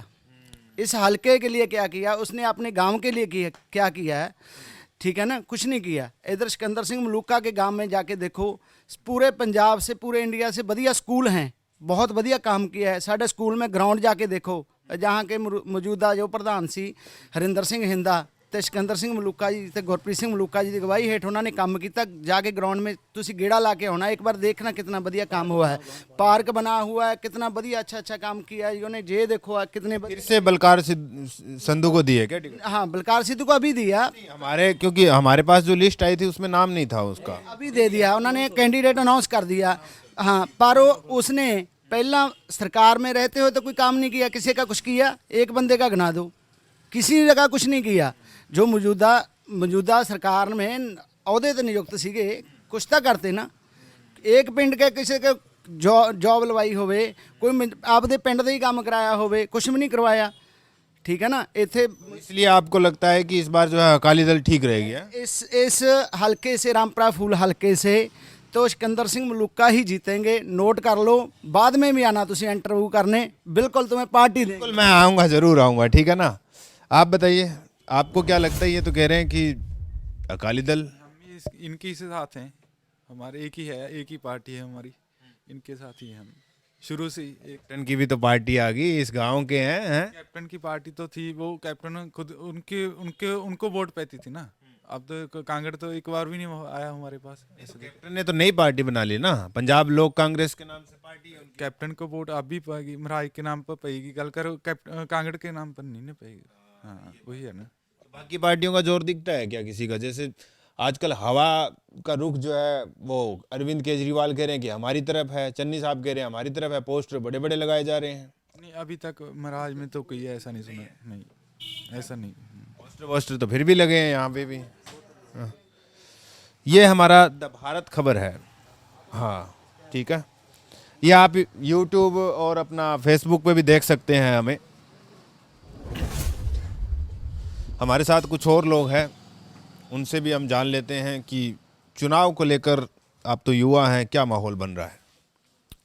F: इस हलके के लिए क्या किया, उसने अपने गांव के लिए क्या किया है? ठीक है ना, कुछ नहीं किया। इधर सिकंदर सिंह मलूका के गांव में जाके देखो, पूरे पंजाब से पूरे इंडिया से बढ़िया स्कूल हैं, बहुत बढ़िया काम किया है। साढ़े स्कूल में ग्राउंड जाके देखो, जहाँ के मौजूदा जो प्रधान सी हरिंदर सिंह हिंदा ਤੇ ਸਿਕੰਦਰ ਸਿੰਘ ਮਲੂਕਾ ਜੀ ਤੇ ਗੁਰਪ੍ਰੀਤ ਸਿੰਘ ਮਲੂਕਾ ਜੀ ਦੀ ਅਗਵਾਈ ਹੇਠ ਉਹਨਾਂ ਨੇ ਕੰਮ ਕੀਤਾ। जाके ग्राउंड में ਤੁਸੀਂ गेड़ा ला के होना, एक बार देखना कितना बढ़िया काम हुआ है। पार्क बना हुआ है, कितना बढ़िया अच्छा काम किया है उन्होंने। ये देखो कितने
A: फिर से बलकार संधू को दिए क्या टिकट?
F: हाँ, बलकार सिद्धू को अभी दिया
A: हमारे, क्योंकि हमारे पास जो लिस्ट आई थी उसमें नाम नहीं था उसका,
F: अभी दे दिया उन्होंने, कैंडिडेट अनाउंस कर दिया। हाँ, पर उसने पहला सरकार में रहते हुए तो कोई काम नहीं किया, किसी का कुछ किया? एक बंदे का गिना दो, किसी जगह कुछ नहीं किया। जो मौजूदा सरकार में अहदे ते नियुक्त सीगे, कुछ तो करते ना। एक पिंड के किसी के जॉब लवाई होवे, कोई आपदे पिंड दे ही काम कराया होवे, कुछ भी नहीं करवाया। ठीक है ना, इत्थे
A: इसलिए आपको लगता है कि इस बार जो है अकाली दल ठीक रहेगी?
F: इस हलके से, रामपुरा फूल हलके से तो सिकंदर सिंह मलूका ही जीतेंगे। नोट कर लो, बाद में भी आना तुम इंटरव्यू करने, बिल्कुल तुम्हें पार्टी देंगे।
A: बिल्कुल मैं आऊँगा, ज़रूर आऊँगा, ठीक है ना। आप बताइए, आपको क्या लगता है? ये तो कह रहे हैं कि अकाली दल,
D: हम इनके से साथ हैं, हमारे एक ही है, एक ही पार्टी है हमारी, इनके साथ ही हैं हम शुरू से ही।
A: कैप्टन की भी तो पार्टी आ गई, इस गांव के हैं।
D: कैप्टन की पार्टी तो थी, वो कैप्टन खुद उनको वोट पाती थी ना। अब तो कांगड़ तो एक बार भी नहीं आया हमारे पास।
A: कैप्टन ने तो नई पार्टी बना ली ना, पंजाब लोक कांग्रेस के नाम से पार्टी है।
D: कैप्टन को वोट अब भी पाएगी, महाराज के नाम पर पाएगी, कल करो कांगड़ के नाम पर नहीं पाएगी। हाँ, वही है ना।
A: बाकी पार्टियों का जोर दिखता है क्या किसी का? जैसे आजकल हवा का रुख जो है वो अरविंद केजरीवाल कह रहे हैं कि हमारी तरफ है, चन्नी साहब कह रहे हैं हमारी तरफ है, पोस्टर बड़े बड़े लगाए जा रहे हैं।
D: नहीं, अभी तक महाराज में तो कोई ऐसा नहीं सुना, नहीं ऐसा नहीं।
A: पोस्टर तो फिर भी लगे हैं यहाँ पे भी। हाँ। ये हमारा द भारत खबर है। हाँ, ठीक है, ये आप YouTube और अपना Facebook पे भी देख सकते हैं हमें। हमारे साथ कुछ और लोग हैं, उनसे भी हम जान लेते हैं कि चुनाव को लेकर, आप तो युवा हैं, क्या माहौल बन रहा है?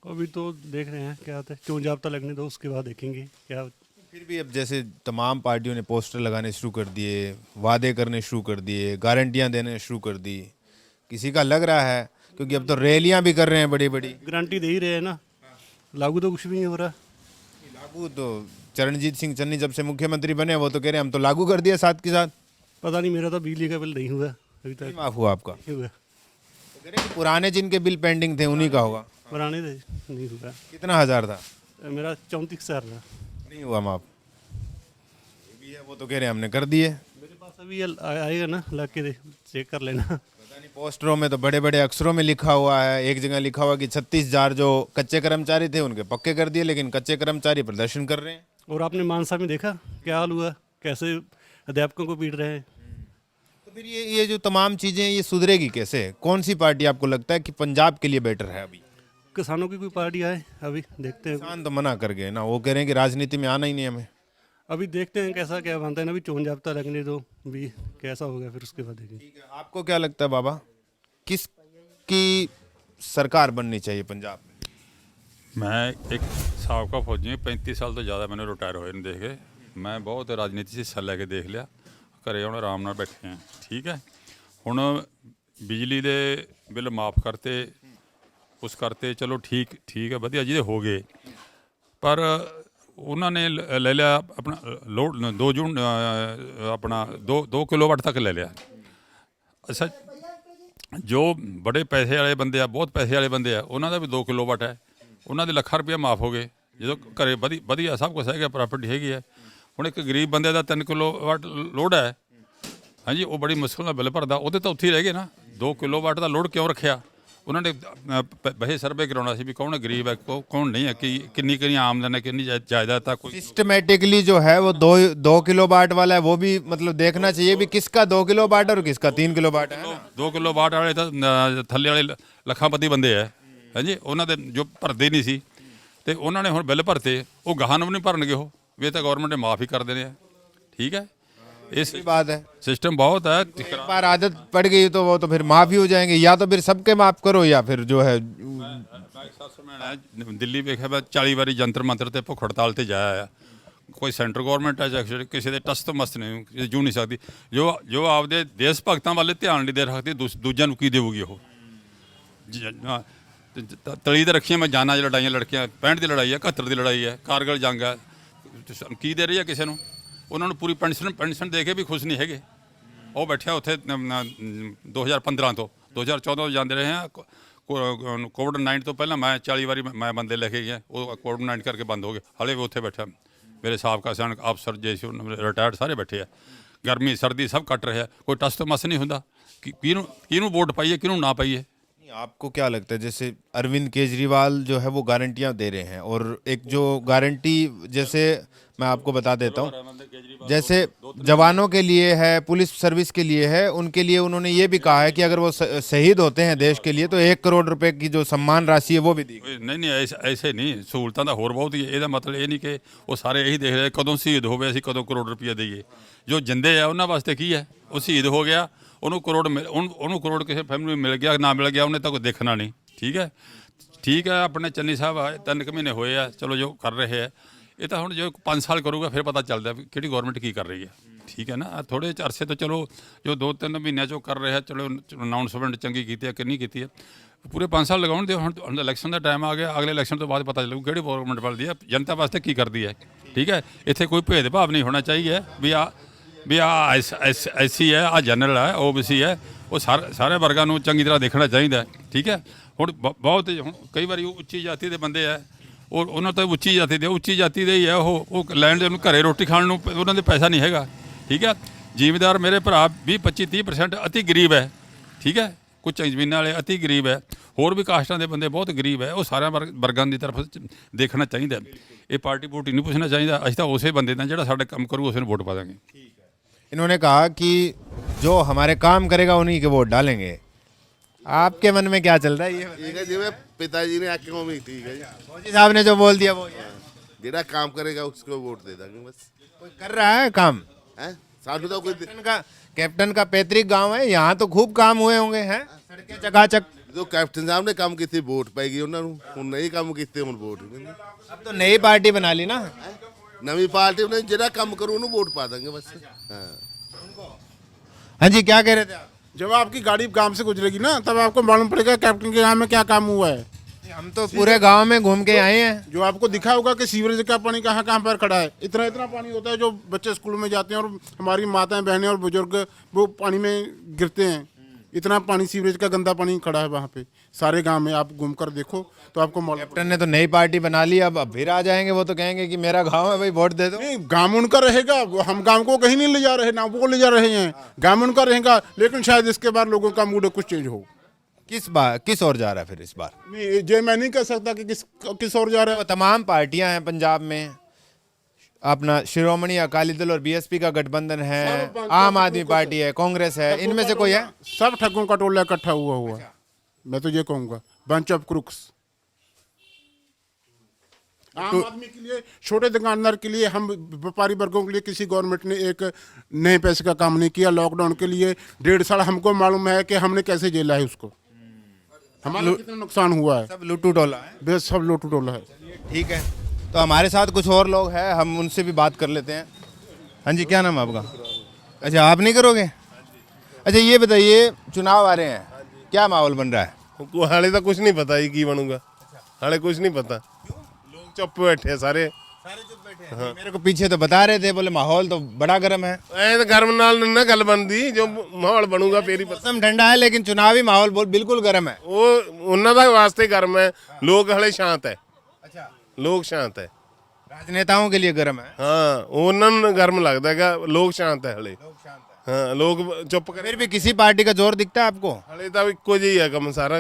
N: अभी तो देख रहे हैं क्या होता है, चुनाव जाब्ता लगने दो, उसके बाद देखेंगे क्या।
A: फिर भी अब जैसे तमाम पार्टियों ने पोस्टर लगाने शुरू कर दिए, वादे करने शुरू कर दिए, गारंटियां देने शुरू कर दी, किसी का लग रहा है, क्योंकि अब तो रैलियां भी कर रहे हैं बड़ी बड़ी।
N: गारंटी दे ही रहे हैं ना, लागू तो कुछ भी नहीं हो रहा।
A: लागू तो चरणजीत सिंह चन्नी जब से मुख्यमंत्री बने वो तो कह रहे हैं हम तो लागू कर दिया साथ के साथ।
N: पता नहीं, मेरा तो बिजली का बिल नहीं हुआ अभी तक।
A: माफ हुआ आपका?
N: नहीं हुआ।
A: तो कह रहे हैं पुराने जिनके बिल पेंडिंग थे उन्हीं का होगा।
N: पुराने नहीं हुआ।
A: कितना हजार था?
N: मेरा 34,000 था।
A: नहीं हुआ माफ। ये भी है, वो तो कह रहे हैं हमने कर दिए।
N: मेरे पास अभी आएगा ना, ला के चेक कर लेना।
A: पता नहीं, पोस्टरों में तो बड़े बड़े अक्षरों में लिखा हुआ है, एक जगह लिखा हुआ कि 36,000 जो कच्चे कर्मचारी थे उनके पक्के कर दिए, लेकिन कच्चे कर्मचारी प्रदर्शन कर रहे हैं।
N: और आपने मानसा में देखा क्या हाल हुआ, कैसे अध्यापकों को पीट रहे हैं।
A: तो फिर ये जो तमाम चीज़ें ये सुधरेगी कैसे? कौन सी पार्टी आपको लगता है कि पंजाब के लिए बेटर है? अभी
N: किसानों की कोई पार्टी आए, अभी देखते हैं।
A: किसान तो मना कर गए ना, वो कह रहे हैं कि राजनीति में आना ही नहीं हमें।
N: अभी देखते हैं कैसा क्या बनता है ना, अभी चोन जाब्ता लगने दो भी कैसा होगा, फिर उसके बाद देखेंगे।
A: आपको क्या लगता है बाबा, किसकी सरकार बननी चाहिए पंजाब में?
O: मैं एक साबका फौजी हूँ, 35 साल तो ज़्यादा मैंने रिटायर होए देख के। मैं बहुत राजनीति से हिस्सा लैके देख लिया, घरे ਹੁਣ आराम ਨਾਲ बैठे हैं। ठीक है, ਹੁਣ बिजली ਦੇ बिल माफ़ करते, कुछ करते, चलो ठीक है, वधिया जी हो गए, पर ਉਹਨਾਂ ਨੇ ਲੈ ਲਿਆ ਆਪਣਾ ਲੋਡ 2 ਜੂਨ ਆਪਣਾ 2 ਕਿਲੋਵਾਟ ਤੱਕ ਲੈ ਲਿਆ। ਅੱਛਾ, ਜੋ ਬੜੇ ਪੈਸੇ ਵਾਲੇ ਬੰਦੇ ਆ, ਬਹੁਤ ਪੈਸੇ ਵਾਲੇ ਬੰਦੇ ਆ, ਉਹਨਾਂ ਦਾ ਵੀ 2 ਕਿਲੋਵਾਟ ਹੈ, ਉਹਨਾਂ ਦੇ ਲੱਖਾਂ ਰੁਪਇਆ ਮਾਫ ਹੋ ਗਏ ਜਦੋਂ ਘਰੇ ਵਧੀਆ ਸਭ ਕੁਛ ਹੈਗਾ, ਪ੍ਰਾਪਰਟੀ ਹੈਗੀ ਹੈ। ਹੁਣ ਇੱਕ ਗਰੀਬ ਬੰਦੇ ਦਾ 3 ਕਿਲੋਵਾਟ ਲੋਡ ਹੈ, ਹਾਂਜੀ, ਉਹ ਬੜੀ ਮੁਸ਼ਕਿਲ ਨਾਲ ਬਿੱਲ ਭਰਦਾ, ਉਹਦੇ ਤਾਂ ਉੱਥੇ ਹੀ ਰਹਿ ਗਏ ਨਾ। 2 ਕਿਲੋਵਾਟ ਦਾ ਲੋਡ ਕਿਉਂ ਰੱਖਿਆ? ਉਹਨਾਂ ਨੇ ਵੈਸੇ ਸਰਵੇ ਕਰਾਉਣਾ ਸੀ ਵੀ ਕੌਣ ਗਰੀਬ ਹੈ, ਕੌਣ ਨਹੀਂ ਹੈ, ਕਿੰਨੀ ਆਮਦਨ है, कितनी जायदाद था। कोई
A: सिस्टमेटिकली जो है वो 2 किलोवाट वाला है, वो भी मतलब देखना चाहिए भी किसका 2 किलोवाट और किसका 3 किलोवाट है।
O: 2 ਕਿਲੋਵਾਟ ਵਾਲੇ ਤਾਂ ਥੱਲੇ ਵਾਲੇ ਲੱਖਾਂਪਤੀ ਬੰਦੇ ਹੈ, ਹਾਂਜੀ, ਉਹਨਾਂ ਦੇ ਜੋ ਭਰਦੇ ਨਹੀਂ ਸੀ ਤੇ ਉਹਨਾਂ ਨੇ ਹੁਣ ਬਿੱਲ ਭਰਤੇ, ਉਹ ਗਾਹਾਂ ਨੂੰ ਵੀ ਨਹੀਂ ਭਰਨਗੇ, ਉਹ ਵੀ ਇਹ ਤਾਂ ਗਵਰਨਮੈਂਟ ਨੇ ਮਾਫ ਹੀ ਕਰ ਦੇਣੇ ਆ। ठीक है, इस
A: बात है,
O: सिस्टम बहुत है।
A: एक बार आदत पड़ गई तो वो तो फिर माफ ही हो जाएंगे, या तो फिर सबके माफ करो या फिर जो है।
O: ਦਿੱਲੀ ਵੇਖਿਆ ਮੈਂ 40 ਵਾਰੀ ਜੰਤਰ ਮੰਤਰ ਤੇ ਭੁੱਖ ਹੜਤਾਲ ਤੇ ਜਾਇਆ ਆ। ਕੋਈ ਸੈਂਟਰ ਗਵਰਨਮੈਂਟ ਹੈ ਜਾਂ ਕਿਸੇ ਦੇ ਟਸ ਤੋਂ ਮਸਤ ਨਹੀਂ, ਜੂ ਨਹੀਂ ਸਕਦੀ। ਜੋ ਆਪਦੇ ਦੇਸ਼ ਭਗਤਾਂ ਵੱਲ ਧਿਆਨ ਨਹੀਂ ਦੇ ਰੱਖਦੀ, ਦੂਜਿਆਂ ਨੂੰ ਕੀ ਦੇਊਗੀ ਉਹ? ਤਲੀ ਤੇ ਰੱਖੀਆਂ ਮੈਂ ਜਾਨਾਂ 'ਚ ਲੜਾਈਆਂ, ਲੜਕੀਆਂ 65 ਦੀ ਲੜਾਈ ਹੈ, 71 ਦੀ ਲੜਾਈ ਹੈ, ਕਾਰਗਿਲ ਜੰਗ ਹੈ, ਕੀ ਦੇ ਰਹੀ ਹੈ ਕਿਸੇ ਨੂੰ? ਉਹਨਾਂ ਨੂੰ ਪੂਰੀ ਪੈਨਸ਼ਨ ਦੇ ਕੇ ਵੀ ਖੁਸ਼ ਨਹੀਂ ਹੈਗੇ। ਉਹ ਬੈਠਿਆ ਉੱਥੇ 2015 ਤੋਂ 2014 ਤੋਂ ਜਾਂਦੇ ਰਹੇ ਆ। ਕੋਵਿਡ-19 ਤੋਂ ਪਹਿਲਾਂ ਮੈਂ 40 ਵਾਰੀ ਮੈਂ ਬੰਦੇ ਲੈ ਕੇ ਗਿਆ, ਉਹ ਕੋਵਿਡ-19 ਕਰਕੇ ਬੰਦ ਹੋ ਗਏ, ਹਾਲੇ ਵੀ ਉੱਥੇ ਬੈਠਾ। ਮੇਰੇ ਸਾਬਕਾ ਸੈਨਿਕ ਅਫਸਰ ਜੇ ਸੀ, ਰਿਟਾਇਰਡ ਸਾਰੇ ਬੈਠੇ ਆ। ਗਰਮੀ ਸਰਦੀ ਸਭ ਕੱਟ ਰਿਹਾ, ਕੋਈ ਟਸ ਤੋਂ ਮਸ ਨਹੀਂ ਹੁੰਦਾ। ਕਿਹਨੂੰ ਵੋਟ ਪਾਈਏ, ਕਿਹਨੂੰ ਨਾ ਪਾਈਏ?
A: आपको क्या लगता है, जैसे अरविंद केजरीवाल जो है वो गारंटियां दे रहे हैं, और एक जो गारंटी, जैसे मैं आपको बता देता हूँ, जैसे जवानों के लिए है, पुलिस सर्विस के लिए है, उनके लिए उन्होंने ये भी कहा है कि अगर वो शहीद होते हैं देश के लिए तो 1 करोड़ रुपए की जो सम्मान राशि है वो भी दी।
O: नहीं, ऐसे नहीं, सहूलतां ਦਾ ਹੋਰ ਬਹੁਤ ਹੀ। ਇਹਦਾ ਮਤਲਬ ਇਹ ਨਹੀਂ ਕਿ ਉਹ ਸਾਰੇ ਇਹੀ ਦੇਖ ਰਹੇ ਕਦੋਂ ਸ਼ਹੀਦ ਹੋਵੇ, ਅਸੀਂ ਕਦੋਂ ਕਰੋੜ ਰੁਪਈਆ ਦੇਈਏ। ਜੋ ਜਿੰਦੇ ਆ ਉਹਨਾਂ ਵਾਸਤੇ ਕੀ ਹੈ? ਉਹ ਸ਼ਹੀਦ ਹੋ ਗਿਆ, ਉਹਨੂੰ ਕਰੋੜ ਕਿਸੇ ਫੈਮਿਲੀ ਨੂੰ ਮਿਲ ਗਿਆ, ਨਾ ਮਿਲ ਗਿਆ, ਉਹਨੇ ਤਾਂ ਕੋਈ ਦੇਖਣਾ ਨਹੀਂ। ਠੀਕ ਹੈ, ਆਪਣੇ ਚੰਨੀ ਸਾਹਿਬ ਆਏ 3 ਮਹੀਨੇ ਹੋਏ ਆ, ਚਲੋ ਜੋ ਕਰ ਰਹੇ ਆ, ਇਹ ਤਾਂ ਹੁਣ ਜੋ 5 ਸਾਲ ਕਰੂਗਾ ਫਿਰ ਪਤਾ ਚੱਲਦਾ ਵੀ ਕਿਹੜੀ ਗਵਰਨਮੈਂਟ ਕੀ ਕਰ ਰਹੀ ਹੈ। ਠੀਕ ਹੈ ਨਾ, ਥੋੜ੍ਹੇ ਜਿਹੇ ਅਰਸੇ ਤੋਂ ਚਲੋ ਜੋ 2-3 ਮਹੀਨਿਆਂ 'ਚੋਂ ਕਰ ਰਿਹਾ, ਚਲੋ ਅਨਾਊਂਸਮੈਂਟ ਚੰਗੀ ਕੀਤੀ ਹੈ ਕਿ ਨਹੀਂ ਕੀਤੀ ਹੈ। ਪੂਰੇ 5 ਸਾਲ ਲਗਾਉਣ ਦਿਓ। ਹੁਣ ਇਲੈਕਸ਼ਨ ਦਾ ਟਾਈਮ ਆ ਗਿਆ, ਅਗਲੇ ਇਲੈਕਸ਼ਨ ਤੋਂ ਬਾਅਦ ਪਤਾ ਚੱਲੂ ਕਿਹੜੀ ਗਵਰਨਮੈਂਟ ਵੱਲਦੀ ਹੈ, ਜਨਤਾ ਵਾਸਤੇ ਕੀ ਕਰਦੀ ਹੈ। ਠੀਕ ਹੈ, ਇੱਥੇ ਕੋਈ ਭੇਦਭਾਵ ਨਹੀਂ ਹੋਣਾ ਚਾਹੀਏ ਵੀ ਐਸਸੀ ਹੈ, ਜਨਰਲ ਹੈ, OBC ਹੈ, ਉਹ ਸਾਰੇ ਵਰਗਾਂ ਨੂੰ ਚੰਗੀ ਤਰ੍ਹਾਂ ਦੇਖਣਾ ਚਾਹੀਦਾ। ਠੀਕ ਹੈ, ਹੁਣ ਬਹੁਤ ਹੁਣ ਕਈ ਵਾਰੀ ਉੱਚੀ ਜਾਤੀ ਦੇ ਬੰਦੇ ਆ, ਉਹਨਾਂ ਤੋਂ ਉੱਚੀ ਜਾਤੀ ਦੇ ਹੀ ਹੈ, ਉਹ ਲੈਣ ਦੇ, ਉਹਨੂੰ ਘਰੇ ਰੋਟੀ ਖਾਣ ਨੂੰ ਉਹਨਾਂ ਦੇ ਪੈਸਾ ਨਹੀਂ ਹੈਗਾ। ਠੀਕ ਹੈ, ਜ਼ਿਮੀਂਦਾਰ ਮੇਰੇ ਭਰਾ 20-25-30% ਅਤੀ ਗਰੀਬ ਹੈ। ਠੀਕ ਹੈ, ਕੁਝ ਜ਼ਮੀਨਾਂ ਵਾਲੇ ਅਤੀ ਗਰੀਬ ਹੈ, ਹੋਰ ਵੀ ਕਾਸਟਾਂ ਦੇ ਬੰਦੇ ਬਹੁਤ ਗਰੀਬ ਹੈ। ਉਹ ਸਾਰਿਆਂ ਵਰਗਾਂ ਦੀ ਤਰਫ ਦੇਖਣਾ ਚਾਹੀਦਾ। ਇਹ ਪਾਰਟੀ ਪੂਰਟੀ ਨਹੀਂ ਪੁੱਛਣਾ ਚਾਹੀਦਾ। ਅਸੀਂ ਤਾਂ ਉਸੇ ਬੰਦੇ ਦਾ ਜਿਹੜਾ ਸਾਡਾ ਕੰਮ ਕਰੂ ਉਸੇ ਨੂੰ ਵੋਟ ਪਾ ਦਾਂਗੇ।
A: इन्होंने कहा कि जो हमारे काम करेगा उन्हीं के वोट डालेंगे। आपके मन में क्या चल रहा है? ये
P: ठीक है जी, मैं पिताजी ने आके भी ठीक है जी,
A: फौजी साहब ने जो बोल दिया वो
P: जेड़ा काम करेगा उसको वोट दे देंगे बस।
A: कोई कर रहा है काम?
P: हैं साडू तो कोई
A: कैप्टन का पैतृक गांव है, यहाँ तो खूब काम हुए होंगे हैं, सड़कें चकाचक।
P: जो कैप्टन साहब ने काम किए वोट पाएगी उन्होंने, हुण नहीं काम किए हुण वोट नहीं।
A: अब तो नई पार्टी बना ली ना,
P: नवी पार्टी ने जेड़ा काम करू उन्होंने वोट पा देंगे बस।
A: हाँ जी, क्या कह रहे थे आप?
Q: जब आपकी गाड़ी गांव से गुजरेगी ना तब आपको मालूम पड़ेगा कैप्टन के गांव में क्या काम हुआ है।
A: हम तो पूरे गांव में घूम के आए हैं।
Q: जो आपको दिखा होगा कि सीवरेज का पानी कहाँ कहाँ पर खड़ा है, इतना पानी होता है। जो बच्चे स्कूल में जाते हैं और हमारी माताएं बहनें और बुजुर्ग वो पानी में गिरते हैं, इतना पानी सीवरेज का गंदा पानी खड़ा है वहाँ पे सारे गांव में। आप घूम कर देखो तो आपको
A: कैप्टन ने तो नई पार्टी बना ली, अब फिर आ जाएंगे वो, तो कहेंगे कि मेरा गांव है भाई, वोट दे दो।
Q: नहीं, गांव उनका रहेगा, हम गांव को कहीं नहीं ले जा रहे, ना वो ले जा रहे हैं, गांव उनका रहेगा। लेकिन शायद इसके बाद लोगों का मूड कुछ चेंज हो।
A: किस ओर जा रहा है फिर इस बार?
Q: नहीं, ये मैं नहीं कह सकता कि किस ओर जा रहा है।
A: तमाम पार्टियां हैं पंजाब में, अपना शिरोमणि अकाली दल और BSP का गठबंधन है, आम आदमी पार्टी है, कांग्रेस है, इनमें से कोई है?
Q: सब ठगों का टोला इकट्ठा हुआ है। मैं तो ये कहूंगा बंच ऑफ क्रुक्स। आम आदमी के लिए, छोटे दुकानदार के लिए, हम व्यापारी वर्गों के लिए किसी गवर्नमेंट ने एक नए पैसे का काम नहीं किया। लॉकडाउन के लिए 1.5 साल हमको मालूम है कि हमने कैसे झेला है उसको, हमारा कितना नुकसान हुआ है।
A: सब लूटू टोला है,
Q: बस सब लूटू टोला है।
A: ठीक है, तो हमारे साथ कुछ और लोग हैं, हम उनसे भी बात कर लेते हैं। हाँ जी, क्या नाम है आपका? अच्छा, आप नहीं करोगे? अच्छा, ये बताइए, चुनाव आ रहे हैं, क्या माहौल बन रहा है?
P: हाले तो कुछ नहीं पता जी की बनूंगा, हाले कुछ नहीं पता। लोग चुप बैठे सारे हाँ
A: मेरे को पीछे तो बता रहे थे, बोले माहौल तो बड़ा गर्म है।
P: ਐ ਤਾਂ ਗਰਮ ਨਾਲ ਨਾ ਗੱਲ ਬਣਦੀ, ਜੋ ਮਾਹੌਲ ਬਣੂਗਾ ਫੇਰ ਹੀ ਪਤਾ।
A: मौसम ठंडा है लेकिन चुनावी माहौल बिल्कुल गर्म है।
P: ਉਹ ਉਹਨਾਂ ਦਾ ਵਾਸਤੇ ਗਰਮ ਹੈ, ਲੋਕ ਹਲੇ ਸ਼ਾਂਤ ਹੈ।
A: अच्छा,
P: ਲੋਕ ਸ਼ਾਂਤ ਹੈ।
A: राजनेताओं के लिए गर्म है।
P: ਹਾਂ ਉਹਨਾਂ ਨੂੰ ਗਰਮ ਲੱਗਦਾ ਹੈਗਾ, ਲੋਕ ਸ਼ਾਂਤ ਹੈ ਹਲੇ। ਹਾਂ ਲੋਕ ਚੁੱਪ ਕਰੇ।
A: फिर भी किसी पार्टी का जोर दिखता है आपको?
P: ਹਲੇ ਤਾਂ ਇੱਕੋ ਜਿਹਾ ਹੀ ਹੈ ਕੰਮ ਸਾਰਾ,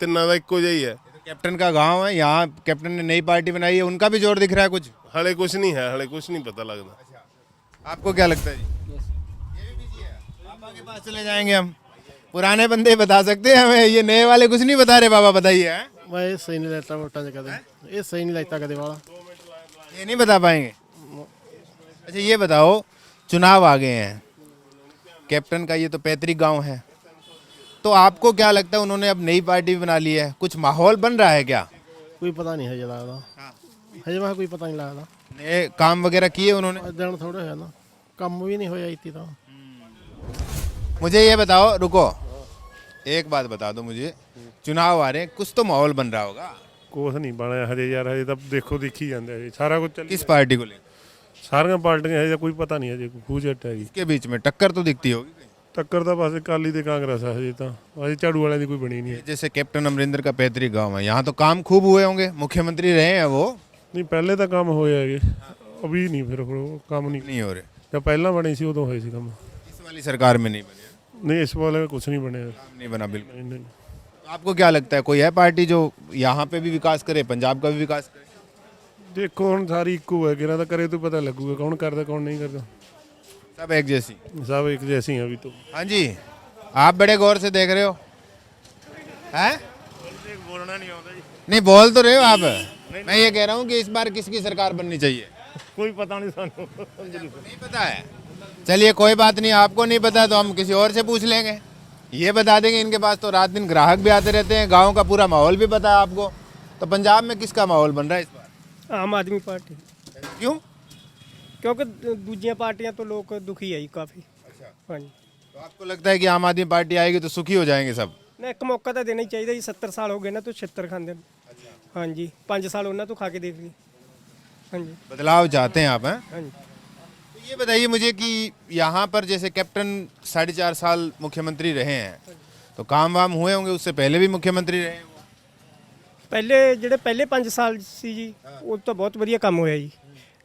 P: ਤਿੰਨਾਂ ਦਾ ਇੱਕੋ ਜਿਹਾ ਹੀ ਹੈ।
A: कैप्टन का गांव है, यहाँ कैप्टन ने नई पार्टी बनाई है, उनका भी जोर दिख रहा है कुछ?
P: ਹਲੇ ਕੁਝ ਨਹੀਂ ਹੈ, ਹਲੇ कुछ नहीं पता लगता।
A: आपको क्या लगता है जी? ये भी बिजी है। पापा के पास चले जाएंगे हम। पुराने बंदे बता सकते हैं हमें, ये नए वाले कुछ नहीं बता रहे। बाबा बताइए। हैं?
N: मैं ये सही नहीं लगता वोटा से कदे, ये सही नहीं लगता कदे वाला,
A: ये नहीं बता पाएंगे। अच्छा ये बताओ, चुनाव आ गए हैं, कैप्टन का ये तो पैतृक गांव है, तो आपको क्या लगता है उन्होंने अब नई पार्टी बना ली है, कुछ माहौल बन रहा है क्या?
N: कोई पता नहीं है ये लगता, हजे मैं कोई पता नहीं लगता।
A: नए काम वगैरह किए उन्होंने?
N: दिन थोड़े है ना, कम भी नहीं होया इतनी तो।
A: मुझे ये बताओ, रुको एक बात बता दो मुझे, चुनाव आ रहे हैं, कुछ तो माहौल बन रहा होगा।
R: ਕੁਛ ਨਹੀਂ ਬਣਿਆ ਹਜੇ ਯਾਰ, ਹਜੇ ਤਾਂ ਦੇਖੋ ਦੇਖੀ ਜਾਂਦੇ ਹਜੇ ਸਾਰਾ ਕੁਝ ਚੱਲੀ।
A: किस पार्टी को लेकर?
R: ਸਾਰੀਆਂ ਪਾਰਟੀਆਂ ਹਜੇ ਤਾਂ ਕੋਈ ਪਤਾ ਨਹੀਂ ਹਜੇ ਖੂਜਟ ਹੈਗੀ।
A: इसके बीच में टक्कर तो दिखती होगी।
R: ਟੱਕਰ ਤਾਂ ਬਸ ਅਕਾਲੀ ਤੇ ਕਾਂਗਰਸ ਆ, ਹਜੇ ਤਾਂ ਹਜੇ ਝਾੜੂ वाले ਦੀ ਕੋਈ बनी नहीं है।
A: जैसे कैप्टन अमरिंदर का पैतृक गांव है, यहाँ तो काम खूब हुए होंगे, मुख्यमंत्री रहे हैं वो?
R: ਨਹੀਂ ਪਹਿਲੇ ਤਾਂ ਕੰਮ ਹੋਏ ਹੈਗੇ, ਅਭੀ ਨਹੀਂ, ਫਿਰ ਹੁਣ ਉਹ ਕੰਮ ਨਹੀਂ
A: हो रहे।
R: जब ਪਹਿਲਾਂ ਬਣੇ ਸੀ ਉਦੋਂ ਹੋਏ ਸੀ ਕੰਮ।
A: इस वाली सरकार में नहीं बने?
R: नहीं इस वाले कुछ नहीं बने,
A: नहीं बना बिल्कुल।
R: नहीं।
A: तो आपको क्या लगता है, कोई है पार्टी जो यहाँ पे भी विकास करे, पंजाब का भी विकास करे?
R: ਦੇਖੋ ਹੁਣ ਸਾਰੀ ਇੱਕੋ ਹੈ, ਕਿਹਨਾਂ ਦਾ ਕਰੇ ਤਾਂ ਪਤਾ ਲੱਗੂਗਾ ਕੌਣ ਕਰਦਾ ਕੌਣ नहीं करता।
A: सब एक जैसी?
R: सब एक जैसी हैं अभी तो।
A: हाँ जी, आप बड़े गौर से देख रहे हो हैं?
R: बोलना नहीं होता जी।
A: नहीं बोल तो रहे हो आप। मैं ये कह रहा हूँ कि इस बार किसकी सरकार बननी चाहिए?
R: कोई पता नहीं सानू,
A: नहीं पता है। चलिए कोई बात नहीं, आपको नहीं पता तो हम किसी और से पूछ लेंगे, ये बता देंगे। इनके पास तो रात दिन ग्राहक भी आते रहते हैं, गांव का पूरा माहौल भी पता है आपको। तो पंजाब में किसका माहौल बन रहा है इस बार?
N: आम आदमी पार्टी।
A: क्यों?
N: क्योंकि दूसरी पार्टियां तो लोग दुखी है काफ़ी। हाँ जी।
A: तो आपको लगता है कि आम आदमी पार्टी आएगी तो सुखी हो जाएंगे सब?
N: ना एक मौका तो देना ही चाहिए जी, 70 साल हो गए ना तो 76 खाते। हाँ जी, 5 साल उन्होंने तो खा के देख लिए। हाँ जी,
A: बदलाव चाहते हैं आप? हैं?
N: हाँ जी।
A: तो ये बताइए मुझे कि यहाँ पर जैसे कैप्टन 4.5 साल मुख्यमंत्री रहे हैं, तो काम वाम हुए होंगे, उससे पहले भी मुख्यमंत्री रहे हैं?
N: ਪਹਿਲੇ ਜਿਹੜੇ ਪਹਿਲੇ 5 ਸਾਲ ਸੀ ਜੀ, ਉਹ ਤਾਂ ਬਹੁਤ ਵਧੀਆ ਕੰਮ ਹੋਇਆ ਜੀ।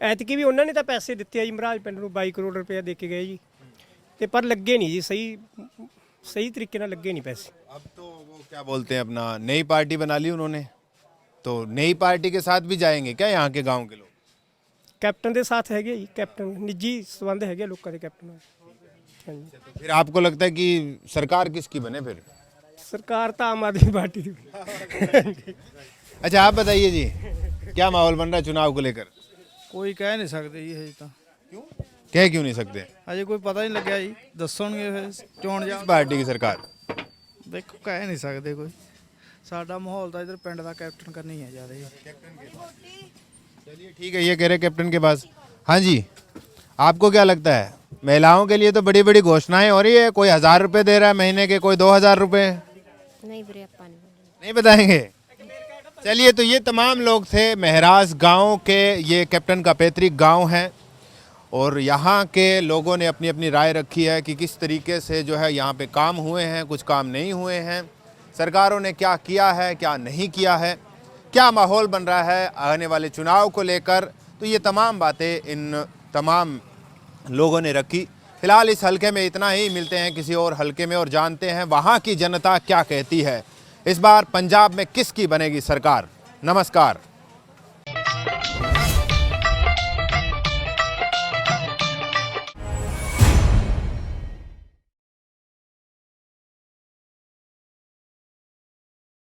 N: ਐਤਕੀ ਵੀ ਉਹਨਾਂ ਨੇ ਤਾਂ ਪੈਸੇ ਦਿੱਤੇ ਆ ਜੀ, ਮਹਾਰਾਜ ਪਿੰਡ ਨੂੰ 22 ਕਰੋੜ ਰੁਪਏ ਦੇ ਕੇ ਗਏ ਜੀ, ਤੇ ਪਰ ਲੱਗੇ ਨਹੀਂ ਜੀ, ਸਹੀ ਤਰੀਕੇ ਨਾਲ ਲੱਗੇ ਨਹੀਂ ਪੈਸੇ।
A: अब तो वो क्या बोलते हैं, अपना नई पार्टी बना ली उन्होंने, तो नई पार्टी के साथ भी जाएंगे क्या यहाँ के गांव के लोग?
N: ਕੈਪਟਨ ਦੇ ਸਾਥ ਹੈਗੇ ਜੀ, ਕੈਪਟਨ ਨਿੱਜੀ ਸੰਬੰਧ ਹੈਗੇ ਲੋਕਾਂ ਦੇ ਕੈਪਟਨ ਨਾਲ। ਹਾਂਜੀ।
A: तो फिर आपको लगता है कि सरकार किसकी बने फिर?
N: ਸਰਕਾਰ ਤਾਂ ਆਮ ਆਦਮੀ ਪਾਰਟੀ ਦੀ।
A: अच्छा आप बताइए जी, क्या माहौल बन रहा है चुनाव को लेकर?
S: ਕੋਈ ਕਹਿ ਨਹੀਂ ਸਕਦੇ ਜੀ ਹਜੇ ਤਾਂ।
A: कह क्यों नहीं सकते?
S: ਹਜੇ ਕੋਈ ਪਤਾ ਨਹੀਂ ਲੱਗਿਆ ਜੀ, ਦੱਸਣਗੇ ਫਿਰ ਚੋਣ ਜਾ।
A: किस पार्टी की सरकार?
S: ਦੇਖੋ ਕਹਿ ਨਹੀਂ ਸਕਦੇ ਕੋਈ, ਸਾਡਾ ਮਾਹੌਲ ਤਾਂ ਇਧਰ ਪਿੰਡ ਦਾ ਕੈਪਟਨ ਕਰਨੀ ਹੈ ਜ਼ਿਆਦਾ ਜੀ।
A: चलिए ठीक है, ये कह रहे कैप्टन के पास। हाँ जी, आपको क्या लगता है, महिलाओं के लिए तो बड़ी बड़ी घोषणाएं हो रही है, कोई 1000 रुपए दे रहा है महीने के, कोई 2000 रुपए? नहीं बताएंगे। चलिए, तो ये तमाम लोग थे महराज गांव के, ये कैप्टन का पैतृक गांव है, और यहाँ के लोगों ने अपनी अपनी राय रखी है कि किस तरीके से जो है यहाँ पे काम हुए हैं, कुछ काम नहीं हुए हैं, सरकारों ने क्या किया है क्या नहीं किया है, क्या माहौल बन रहा है आने वाले चुनाव को लेकर। तो ये तमाम बातें इन तमाम लोगों ने रखी। फिलहाल इस हलके में इतना ही, मिलते हैं किसी और हलके में और जानते हैं वहाँ की जनता क्या कहती है, इस बार पंजाब में किसकी बनेगी सरकार। नमस्कार।